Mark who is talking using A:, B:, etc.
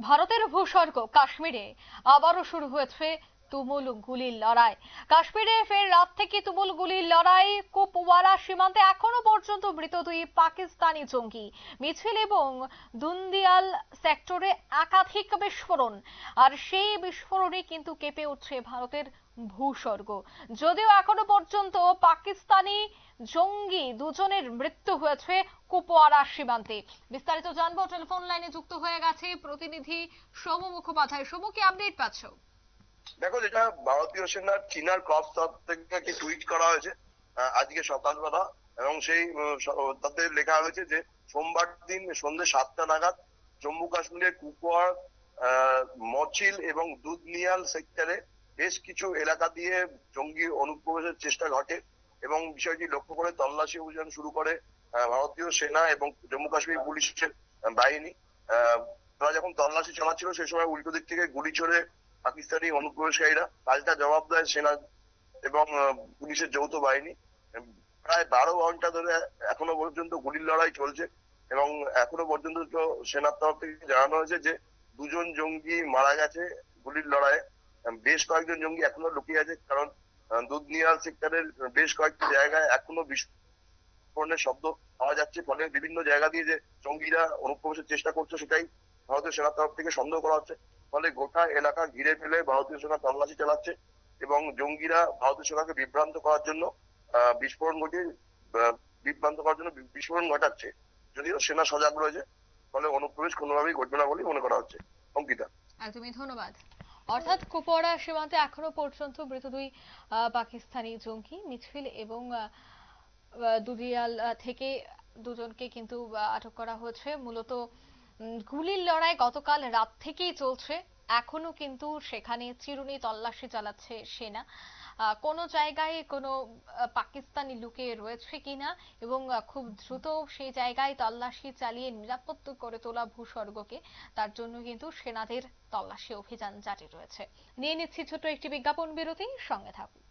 A: ভারতের ভূস্বর্গ কাশ্মীরে আবারও শুরু হয়েছে তুমুল গুলির লড়াই। কাশ্মীরে ফের রাত থেকে তুমুল গুলির লড়াই। কুপওয়ারা সীমান্তে এখনো পর্যন্ত মৃত দুই পাকিস্তানি জঙ্গি। মিছিল এবং দুন্দিয়াল সেক্টরে একাধিক বিস্ফোরণ, আর সেই বিস্ফোরণে কিন্তু কেঁপে উঠছে ভারতের ভূস্বর্গ। যদিও এখনো পর্যন্ত পাকিস্তানি জঙ্গি দুজনের মৃত্যু হয়েছে কুপওয়ারা সীমান্তে। বিস্তারিত জানবো, টেলিফোন লাইনে যুক্ত হয়ে গেছে প্রতিনিধি সৌম মুখোপাধ্যায়। সৌম, কি আপডেট পাচ্ছ?
B: দেখো, যেটা ভারতীয় সেনার চিনার ক্রস থেকে একটি টুইট করা হয়েছে আজকে সকালবেলা, এবং সেই তাতে লেখা হয়েছে যে সোমবার দিন সন্ধ্যে 7টা নাগাদ জম্মু কাশ্মীরের কুপওয়ার, মচিল এবং দুধনিয়াল সেক্টরে বেশ কিছু এলাকা দিয়ে জঙ্গি অনুপ্রবেশের চেষ্টা ঘটে, এবং বিষয়টি লক্ষ্য করে তল্লাশি অভিযান শুরু করে ভারতীয় সেনা এবং জম্মু কাশ্মীর পুলিশের বাহিনী। তারা যখন তল্লাশি চালাচ্ছিল সেই সময় উল্টো দিক থেকে গুলি ছোড়ে পাকিস্তানি অনুপ্রবেশকারীরা। পাল্টা জবাব দেয় সেনা এবং পুলিশের যৌথ বাহিনী। প্রায় 12 ঘন্টা ধরে এখনো পর্যন্ত গুলির লড়াই চলছে, এবং এখনো পর্যন্ত তো সেনার তরফ থেকে জানানো হয়েছে যে 2জন জঙ্গি মারা গেছে গুলির লড়াইয়ে। বেশ কয়েকজন জঙ্গি এখনো লুকিয়ে আছে, কারণ দুধনিয়াল সেক্টরের বেশ কয়েকটি জায়গায় এখনো বিস্ফোরণের শব্দ পাওয়া যাচ্ছে। ফলে বিভিন্ন জায়গা দিয়ে যে জঙ্গিরা অনুপ্রবেশের চেষ্টা করছে সেটাই ভারতীয় সেনার তরফ থেকে সন্দেহ করা হচ্ছে। ফলে গোটা এলাকা ঘিরে ফেলে ভারতীয় সেনা তল্লাশি চালাচ্ছে, এবং জঙ্গিরা ভারতীয় সেনাকে বিভ্রান্ত করার জন্য বিস্ফোরণ ঘটিয়ে বিস্ফোরণ ঘটাচ্ছে। যদিও সেনা সজাগ রয়েছে, ফলে অনুপ্রবেশ কোনোভাবেই ঘটবে না বলেই মনে করা হচ্ছে। অঙ্কিতা।
A: একদমই, ধন্যবাদ। অর্থাৎ কুপওয়ারা সীমান্তে এখনো পর্যন্ত মৃত দুই পাকিস্তানি জঙ্গি। মিছিল এবং দুদিয়াল থেকে দুজনকে কিন্তু আটক করা হয়েছে। মূলত গুলির লড়াই গতকাল রাত থেকেই চলছে। এখনো কিন্তু সেখানে চিরুনি তল্লাশি চালাচ্ছে সেনা। কোনো জায়গায় কোনো পাকিস্তানি লুকিয়ে রয়েছে কিনা, এবং খুব দ্রুত সেই জায়গায় তল্লাশি চালিয়ে নিরাপদ করে তোলা ভূস্বর্গকে, তার জন্য কিন্তু সেনাদের তল্লাশি অভিযান জারি রয়েছে। নিয়ে নিচ্ছি ছোট একটি বিজ্ঞাপন বিরতি, সঙ্গে থাকুন।